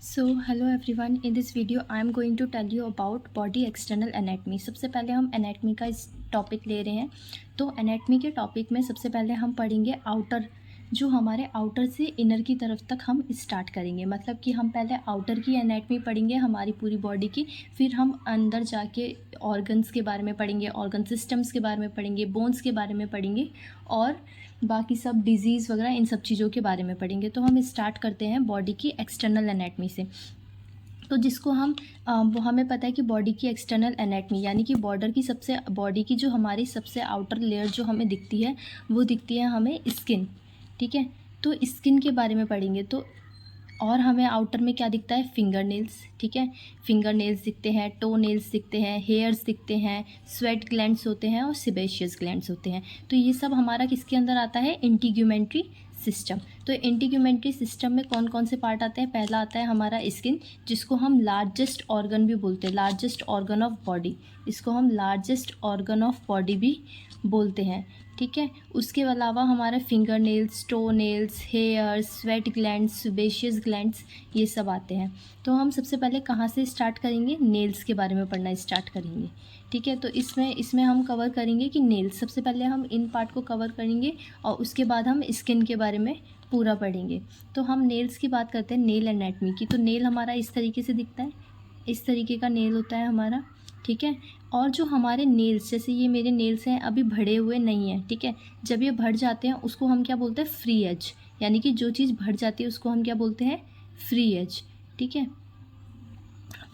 So hello everyone, in this video I am going to tell you about body external anatomy. सबसे पहले हम anatomy का इस topic ले रहे हैं। तो एनाटमी के टॉपिक में सबसे पहले हम पढ़ेंगे आउटर, जो हमारे आउटर से इनर की तरफ तक हम स्टार्ट करेंगे। मतलब कि हम पहले आउटर की एनाटमी पढ़ेंगे हमारी पूरी बॉडी की, फिर हम अंदर जाके ऑर्गन्स के बारे में पढ़ेंगे, ऑर्गन सिस्टम्स के बारे में पढ़ेंगे, बोन्स के बारे में पढ़ेंगे और बाकी सब डिजीज़ वगैरह इन सब चीज़ों के बारे में पढ़ेंगे। तो हम स्टार्ट करते हैं बॉडी की एक्सटर्नल एनाटमी से। तो जिसको हम वो हमें पता है कि बॉडी की एक्सटर्नल एनाटमी यानी कि बॉडी की जो हमारी सबसे आउटर लेयर जो हमें दिखती है वो दिखती है हमें स्किन। ठीक है, तो स्किन के बारे में पढ़ेंगे। तो और हमें आउटर में क्या दिखता है? Finger nails. ठीक है, फिंगर नेल्स दिखते हैं, टो नेल्स दिखते हैं, हेयर्स दिखते हैं, स्वेट ग्लैंड्स होते हैं और सिबेशियस ग्लैंड्स होते हैं। तो ये सब हमारा किसके अंदर आता है? इंटीग्यूमेंट्री सिस्टम। तो इंटीग्यूमेंट्री सिस्टम में कौन कौन से पार्ट आते हैं? पहला आता है हमारा स्किन, जिसको हम लार्जेस्ट ऑर्गन भी बोलते हैं, लार्जेस्ट ऑर्गन ऑफ बॉडी। इसको हम लार्जेस्ट ऑर्गन ऑफ बॉडी भी बोलते हैं। ठीक है, उसके अलावा हमारे finger nails, to nails, hairs, sweat glands, sebaceous glands, ये सब आते हैं। तो हम सबसे पहले कहाँ से स्टार्ट करेंगे? नेल्स के बारे में पढ़ना स्टार्ट करेंगे। ठीक है, तो इसमें हम कवर करेंगे कि नेल्स, सबसे पहले हम इन पार्ट को कवर करेंगे और उसके बाद हम स्किन के बारे में पूरा पढ़ेंगे। तो हम नेल्स की बात करते हैं, नेल एनाटमी की। तो नेल हमारा इस तरीके से दिखता है, इस तरीके का नेल होता है हमारा। ठीक है, और जो हमारे नेल्स, जैसे ये मेरे नेल्स हैं, अभी बढ़े हुए नहीं हैं। ठीक है, जब ये बढ़ जाते हैं उसको हम क्या बोलते हैं? Free edge. यानी कि जो चीज़ बढ़ जाती है उसको हम क्या बोलते हैं? Free edge. ठीक है,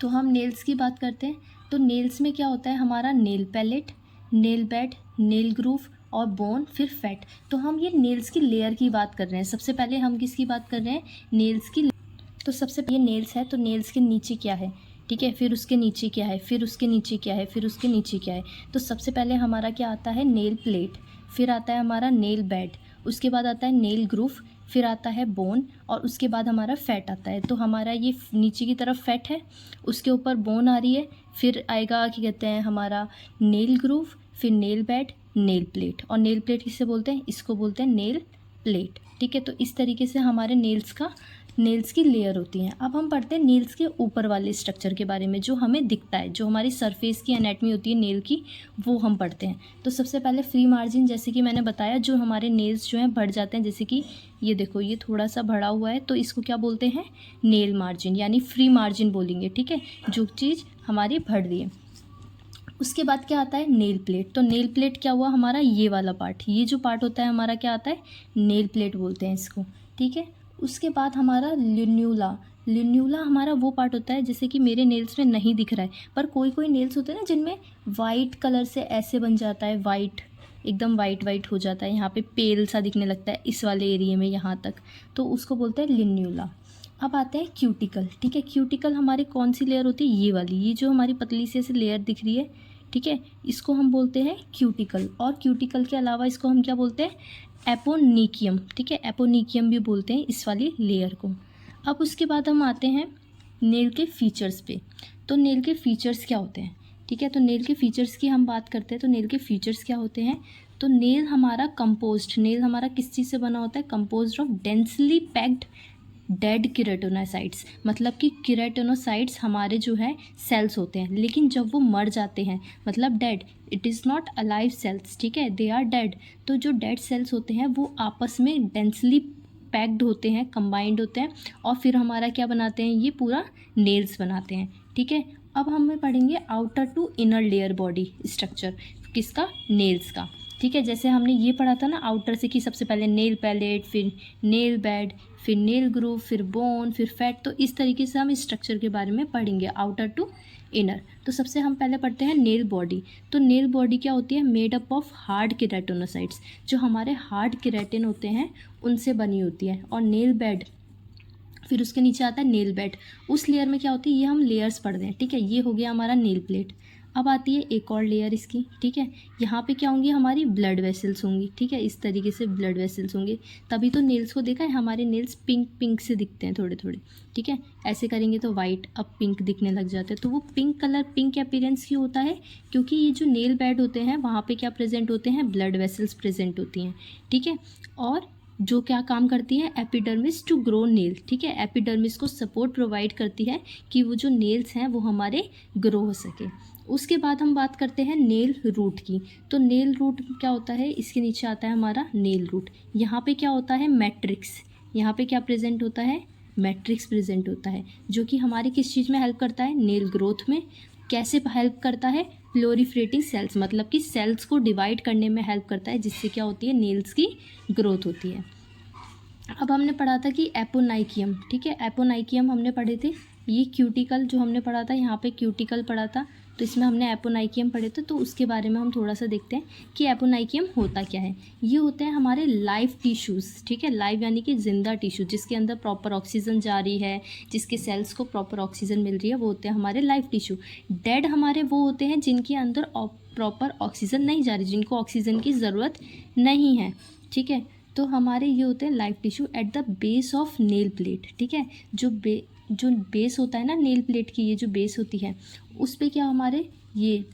तो हम नेल्स की बात करते हैं। तो नेल्स में क्या होता है? हमारा nail plate, nail bed, nail groove और बोन, फिर फैट। तो हम ये नेल्स की लेयर की बात कर रहे हैं। सबसे पहले हम किसकी बात कर रहे हैं? नेल्स की। तो सबसे ये नेल्स है, तो नेल्स के नीचे क्या है? ठीक है, फिर उसके नीचे क्या है, फिर उसके नीचे क्या है, फिर उसके नीचे क्या है? तो सबसे पहले हमारा क्या आता है? नेल प्लेट, फिर आता है हमारा नेल बेड, उसके बाद आता है नेल ग्रूव, फिर आता है बोन और उसके बाद हमारा फैट आता है। तो हमारा ये नीचे की तरफ फैट है, उसके ऊपर बोन आ रही है, फिर आएगा क्या कहते हैं हमारा नेल ग्रूव, फिर नेल बेड, नेल प्लेट। और नेल प्लेट किससे बोलते हैं? इसको बोलते हैं नेल प्लेट। ठीक है, तो इस तरीके से हमारे नेल्स की लेयर होती हैं। अब हम पढ़ते हैं नेल्स के ऊपर वाले स्ट्रक्चर के बारे में, जो हमें दिखता है, जो हमारी सरफेस की एनाटमी होती है नेल की, वो हम पढ़ते हैं। तो सबसे पहले फ्री मार्जिन, जैसे कि मैंने बताया, जो हमारे नेल्स जो हैं बढ़ जाते हैं, जैसे कि ये देखो, ये थोड़ा सा बढ़ा हुआ है, तो इसको क्या बोलते हैं? नेल मार्जिन, यानी फ्री मार्जिन बोलेंगे। ठीक है, जो चीज़ हमारी बढ़ रही है। उसके बाद क्या आता है? Nail plate. तो नेल प्लेट क्या हुआ हमारा? ये वाला पार्ट, ये जो पार्ट होता है हमारा क्या आता है? नेल प्लेट बोलते हैं इसको। ठीक है, उसके बाद हमारा लिन्यूला। लिन्यूला हमारा वो पार्ट होता है, जैसे कि मेरे नेल्स में नहीं दिख रहा है, पर कोई कोई नेल्स होते हैं ना जिनमें वाइट कलर से ऐसे बन जाता है, वाइट, एकदम वाइट वाइट हो जाता है, यहाँ पे पेल सा दिखने लगता है इस वाले एरिया में यहाँ तक, तो उसको बोलते हैं लिन्यूला। अब आते हैं क्यूटिकल। ठीक है, क्यूटिकल हमारी कौन सी लेयर होती है? ये वाली, ये जो हमारी पतली सी ऐसी लेयर दिख रही है। ठीक है, इसको हम बोलते हैं क्यूटिकल। और क्यूटिकल के अलावा इसको हम क्या बोलते हैं? एपोनिकियम। ठीक है, एपोनिकियम भी बोलते हैं इस वाली लेयर को। अब उसके बाद हम आते हैं नेल के फीचर्स पे। तो नेल के फीचर्स क्या होते हैं? ठीक है, तो नेल के फीचर्स की हम बात करते हैं। तो नेल के फीचर्स क्या होते हैं? तो नेल हमारा किस चीज़ से बना होता है? Composed of densely packed dead keratinocytes. मतलब कि केराटिनोसाइट्स हमारे जो है सेल्स होते हैं, लेकिन जब वो मर जाते हैं, मतलब dead, it is not alive cells. ठीक है, दे आर डेड। तो जो डेड सेल्स होते हैं वो आपस में डेंसली पैक्ड होते हैं, कंबाइंड होते हैं, और फिर हमारा क्या बनाते हैं? ये पूरा नेल्स बनाते हैं। ठीक है, अब हमें पढ़ेंगे outer to inner layer body structure, किसका? नेल्स का। ठीक है, जैसे हमने ये पढ़ा था ना आउटर से, कि सबसे पहले नेल पैलेट, फिर नेल बेड, फिर नेल ग्रूव, फिर बोन, फिर फैट। तो इस तरीके से हम इस स्ट्रक्चर के बारे में पढ़ेंगे, आउटर टू इनर। तो सबसे हम पहले पढ़ते हैं नेल बॉडी। तो नेल बॉडी क्या होती है? Made up of hard keratinocytes, जो हमारे हार्ड केराटिन होते हैं उनसे बनी होती है। और नेल बेड, फिर उसके नीचे आता है नेल बेड। उस लेयर में क्या होती है? ये हम लेयर्स पढ़ रहे हैं। ठीक है, ये हो गया हमारा नेल प्लेट। अब आती है एक और लेयर इसकी। ठीक है, यहाँ पे क्या होंगी? हमारी ब्लड वेसल्स होंगी। ठीक है, इस तरीके से ब्लड वेसल्स होंगे। तभी तो नेल्स को देखा है, हमारे नेल्स पिंक पिंक से दिखते हैं थोड़े थोड़े। ठीक है, ऐसे करेंगे तो वाइट, अब पिंक दिखने लग जाते हैं। तो वो पिंक कलर, पिंक अपीयरेंस क्यों होता है? क्योंकि ये जो नेल बेड होते हैं वहाँ पे क्या प्रेजेंट होते हैं? ब्लड वेसल्स प्रेजेंट होती हैं। ठीक है, और जो क्या काम करती है, एपिडर्मिस टू ग्रो नेल, ठीक है, एपिडर्मिस को सपोर्ट प्रोवाइड करती है कि वो जो नेल्स हैं वो हमारे ग्रो हो सके। उसके बाद हम बात करते हैं नेल रूट की। तो नेल रूट क्या होता है, इसके नीचे आता है हमारा नेल रूट। यहाँ पे क्या होता है, मैट्रिक्स, यहाँ पे क्या प्रेजेंट होता है, मैट्रिक्स प्रेजेंट होता है, जो कि हमारी किस चीज़ में हेल्प करता है, नेल ग्रोथ में। कैसे हेल्प करता है, प्लोरीफ्रेटिंग सेल्स, मतलब कि सेल्स को डिवाइड करने में हेल्प करता है, जिससे क्या होती है, नेल्स की ग्रोथ होती है। अब हमने पढ़ा था कि एपोनाइकियम, ठीक है, एपोनाइकियम हमने पढ़े थे। ये क्यूटिकल जो हमने पढ़ा था, यहाँ पे क्यूटिकल पढ़ा था, तो इसमें हमने एपोनाइकियम पढ़े थे। तो उसके बारे में हम थोड़ा सा देखते हैं कि एपोनाइकियम होता क्या है। ये होते हैं हमारे लाइव टिश्यूज़, ठीक है, लाइव यानी कि जिंदा टिश्यू, जिसके अंदर प्रॉपर ऑक्सीजन जा रही है, जिसके सेल्स को प्रॉपर ऑक्सीजन मिल रही है, वो होते हैं हमारे लाइव टिश्यू। डेड हमारे वो होते हैं जिनके अंदर प्रॉपर ऑक्सीजन नहीं जा रही, जिनको ऑक्सीजन की ज़रूरत नहीं है, ठीक है। तो हमारे ये होते हैं live tissue at the base of nail plate, ठीक है। जो बेस होता है ना नेल प्लेट की, ये जो बेस होती है उस पे क्या हमारे, ये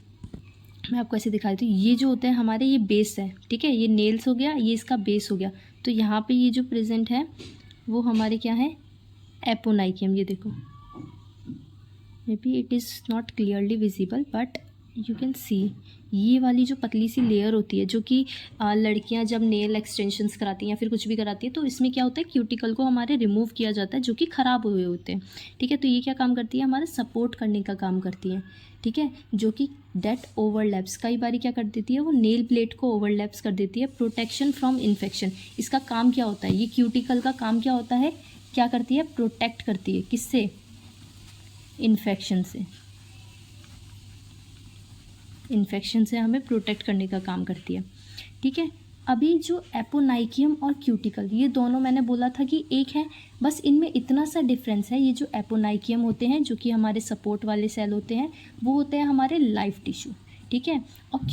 मैं आपको ऐसे दिखा देती हूँ, ये जो होते हैं हमारे, ये बेस है, ठीक है, ये नेल्स हो गया, ये इसका बेस हो गया। तो यहाँ पे ये जो प्रेजेंट है वो हमारे क्या है, एपोनाइकियम। ये देखो, may be it is not clearly visible but you can see, ये वाली जो पतली सी लेयर होती है, जो कि लड़कियां जब नेल एक्सटेंशंस कराती हैं या फिर कुछ भी कराती है, तो इसमें क्या होता है, क्यूटिकल को हमारे रिमूव किया जाता है, जो कि ख़राब हुए होते हैं, ठीक है। तो ये क्या काम करती है, हमारा सपोर्ट करने का काम करती है, ठीक है, जो कि डेट ओवरलैप्स, कई बार क्या कर देती है, वो नेल प्लेट को ओवरलैप्स कर देती है। प्रोटेक्शन फ्रॉम इन्फेक्शन, इसका काम क्या होता है, ये क्यूटिकल का काम क्या होता है, क्या करती है, प्रोटेक्ट करती है, किससे, इन्फेक्शन से, इन्फेक्शन से हमें प्रोटेक्ट करने का काम करती है, ठीक है। अभी जो एपोनाइकियम और क्यूटिकल, ये दोनों मैंने बोला था कि एक है, बस इनमें इतना सा डिफरेंस है। ये जो एपोनाइकियम होते हैं, जो कि हमारे सपोर्ट वाले सेल होते हैं, वो होते हैं हमारे लाइव टिश्यू, ठीक है। और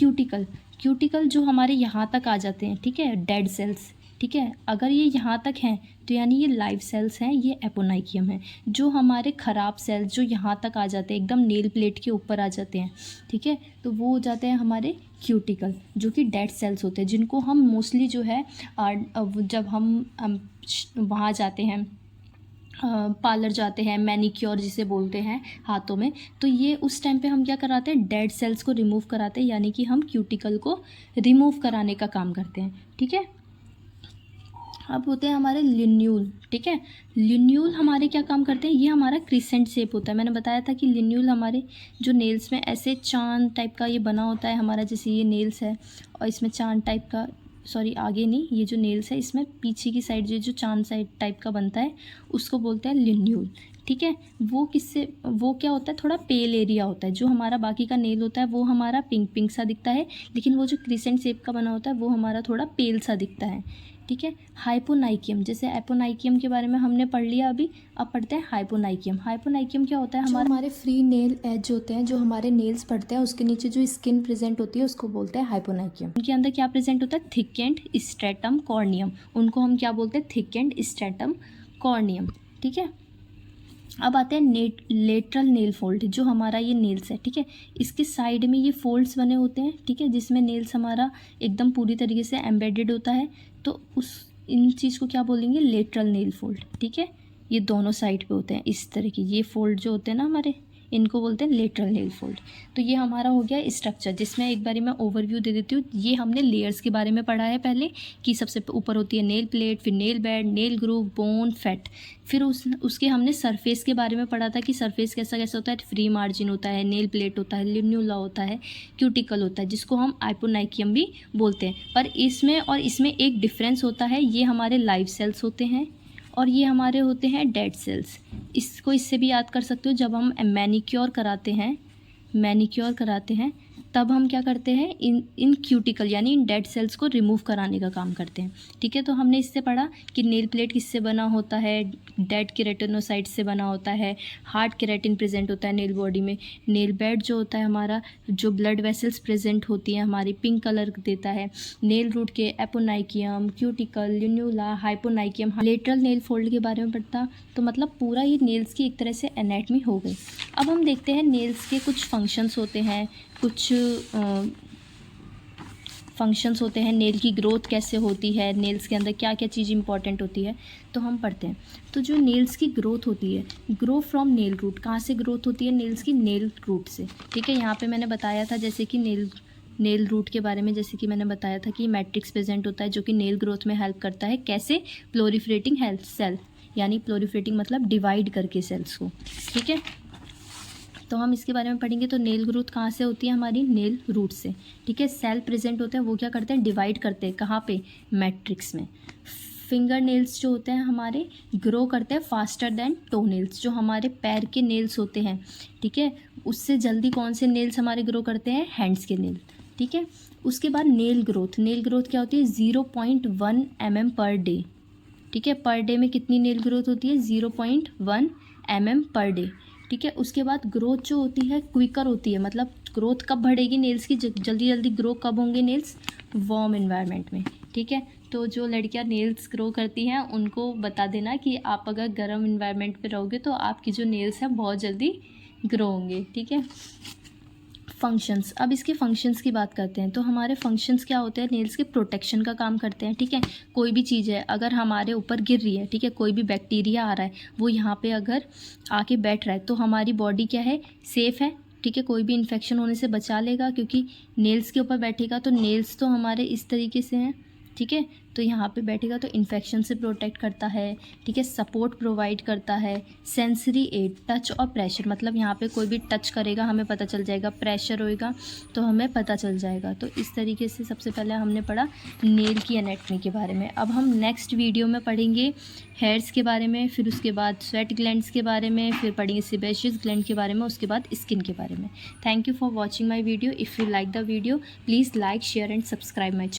क्यूटिकल जो हमारे यहाँ तक आ जाते हैं, ठीक है, डेड सेल्स, ठीक है, अगर ये यहाँ तक हैं तो यानी ये लाइव सेल्स हैं, ये एपोनाइकियम है। जो हमारे ख़राब सेल्स जो यहाँ तक आ जाते हैं, एकदम नेल प्लेट के ऊपर आ जाते हैं, ठीक है, तो वो हो जाते हैं हमारे क्यूटिकल, जो कि डेड सेल्स होते हैं, जिनको हम मोस्टली जो है जब हम वहाँ जाते हैं, पार्लर जाते हैं, मैनिक्योर जिसे बोलते हैं हाथों में, तो ये उस टाइम पे हम क्या कराते हैं, डेड सेल्स को रिमूव कराते हैं, यानी कि हम क्यूटिकल को रिमूव कराने का काम करते हैं, ठीक है। अब होते हैं हमारे लिन्यूल, ठीक है। लिन्यूल हमारे क्या काम करते हैं, ये हमारा क्रिसेंट शेप होता है। मैंने बताया था कि लिन्यूल हमारे जो नेल्स में ऐसे चांद टाइप का ये बना होता है हमारा, जैसे ये नेल्स है और इसमें चांद टाइप का, सॉरी आगे नहीं, ये जो नेल्स है इसमें पीछे की साइड जो चांद साइड टाइप का बनता है, उसको बोलते हैं लिन्यूल, ठीक है। वो किससे, वो क्या होता है, थोड़ा पेल एरिया होता है। जो हमारा बाकी का नेल होता है वो हमारा पिंक पिंक सा दिखता है, लेकिन वो जो क्रिसेंट शेप का बना होता है वो हमारा थोड़ा पेल सा दिखता है, ठीक है। हाइपोनाइकियम, जैसे एपोनाइकियम के बारे में हमने पढ़ लिया अभी, अब पढ़ते हैं हाइपोनाइकियम। हाइपोनाइकियम क्या होता है, हमारे फ्री नेल एज होते हैं, जो हमारे नेल्स पड़ते हैं उसके नीचे जो स्किन प्रेजेंट होती है उसको बोलते हैं हाइपोनाइकियम। उनके अंदर क्या प्रेजेंट होता है, थिकेंड स्ट्रेटम कॉर्नियम, उनको हम क्या बोलते हैं, थिकेंड स्ट्रेटम कॉर्नियम, ठीक है। अब आते हैं लेटरल नेल फोल्ड, जो हमारा ये नेल्स है, ठीक है, इसके साइड में ये फोल्ड्स बने होते हैं, ठीक है, जिसमें नेल्स हमारा एकदम पूरी तरीके से एम्बेडेड होता है। तो इन चीज़ को क्या बोलेंगे, लेटरल नेल फोल्ड, ठीक है। ये दोनों साइड पे होते हैं इस तरह की, ये फोल्ड जो होते हैं ना हमारे, इनको बोलते हैं लेटरल नेल फोल्ड। तो ये हमारा हो गया स्ट्रक्चर, जिसमें एक बारी मैं ओवरव्यू दे देती हूँ। ये हमने लेयर्स के बारे में पढ़ा है पहले, कि सबसे ऊपर होती है नेल प्लेट, फिर nail bed, nail groove, bone, fat, फिर उसके हमने सरफेस के बारे में पढ़ा था कि सरफेस कैसा कैसा होता है, फ्री मार्जिन होता है, नेल प्लेट होता है, लिन्यूला होता है, क्यूटिकल होता है, जिसको हम एपोनाइकियम भी बोलते हैं। पर इसमें और इसमें एक डिफरेंस होता है, ये हमारे लाइव सेल्स होते हैं और ये हमारे होते हैं डेड सेल्स। इसको इससे भी याद कर सकते हो, जब हम मैनिक्योर कराते हैं तब हम क्या करते हैं, इन क्यूटिकल यानी इन डेड सेल्स को रिमूव कराने का काम करते हैं, ठीक है। तो हमने इससे पढ़ा कि नेल प्लेट किससे बना होता है, डेड केराटिनोसाइट्स से बना होता है, हार्ड केराटिन प्रेजेंट होता है नेल बॉडी में, नेल बेड जो होता है हमारा, जो ब्लड वेसल्स प्रेजेंट होती हैं हमारी, पिंक कलर देता है, नेल रूट के एपोनाइकियम, क्यूटिकल, लिन्यूला, हाइपोनाइकियम, लेटरल नेल फोल्ड के बारे में पढ़ता। तो मतलब पूरा ये नेल्स की एक तरह से एनाटमी हो गई। अब हम देखते हैं नेल्स के कुछ फंक्शंस होते हैं, कुछ फंक्शंस होते हैं, नेल की ग्रोथ कैसे होती है, नेल्स के अंदर क्या क्या चीज़ इंपॉर्टेंट होती है, तो हम पढ़ते हैं। तो जो नेल्स की ग्रोथ होती है, ग्रो फ्रॉम नेल रूट, कहाँ से ग्रोथ होती है नेल्स की? नेल रूट से। ठीक है, यहाँ पे मैंने बताया था जैसे कि नेल रूट के बारे में, जैसे कि मैंने बताया था कि मैट्रिक्स प्रेजेंट होता है जो कि नेल ग्रोथ में हेल्प करता है। कैसे? प्लोरीफरेटिंग हेल्थ सेल, यानी प्लोरीफरेटिंग मतलब डिवाइड करके सेल्स को। ठीक है, तो हम इसके बारे में पढ़ेंगे। तो नेल ग्रोथ कहाँ से होती है? हमारी नेल रूट से। ठीक है, सेल प्रेजेंट होते हैं, वो क्या करते हैं? डिवाइड करते हैं। कहाँ पे? मैट्रिक्स में। फिंगर नेल्स जो होते हैं हमारे, ग्रो करते हैं फास्टर देन टो नेल्स, जो हमारे पैर के नेल्स होते हैं। ठीक है, उससे जल्दी कौन से नेल्स हमारे ग्रो करते हैं? हैंड्स के नेल। ठीक है, उसके बाद नेल ग्रोथ। नेल ग्रोथ क्या होती है? 0.1 mm पर डे। ठीक है, पर डे में कितनी नेल ग्रोथ होती है? 0.1 mm पर डे। ठीक है, उसके बाद ग्रोथ जो होती है क्विकर होती है, मतलब ग्रोथ कब बढ़ेगी नेल्स की? जल्दी जल्दी ग्रो कब होंगे नेल्स? वार्म इन्वायरमेंट में। ठीक है, तो जो लड़कियां नेल्स ग्रो करती हैं उनको बता देना कि आप अगर गर्म इन्वायरमेंट पे रहोगे तो आपकी जो नेल्स हैं बहुत जल्दी ग्रो होंगे। ठीक है, फंक्शंस। अब इसके फंक्शंस की बात करते हैं। तो हमारे फंक्शंस क्या होते हैं? नेल्स के प्रोटेक्शन का काम करते हैं। ठीक है, कोई भी चीज़ है अगर हमारे ऊपर गिर रही है, ठीक है, कोई भी बैक्टीरिया आ रहा है, वो यहाँ पे अगर आके बैठ रहा है तो हमारी बॉडी क्या है? सेफ़ है। ठीक है, कोई भी इन्फेक्शन होने से बचा लेगा, क्योंकि नेल्स के ऊपर बैठेगा। तो नेल्स तो हमारे इस तरीके से हैं। ठीक है, तो यहाँ पे बैठेगा तो इन्फेक्शन से प्रोटेक्ट करता है। ठीक है, सपोर्ट प्रोवाइड करता है। सेंसरी एड, टच और प्रेशर, मतलब यहाँ पे कोई भी टच करेगा हमें पता चल जाएगा, प्रेशर होएगा तो हमें पता चल जाएगा। तो इस तरीके से सबसे पहले हमने पढ़ा नेल की एनाटॉमी के बारे में। अब हम नेक्स्ट वीडियो में पढ़ेंगे हेयर्स के बारे में, फिर उसके बाद स्वेट ग्लैंड्स के बारे में, फिर पढ़ेंगे सेबेशियस ग्लैंड के बारे में, उसके बाद स्किन के बारे में। Thank you for watching my video. If you like the video please like, share and subscribe my channel.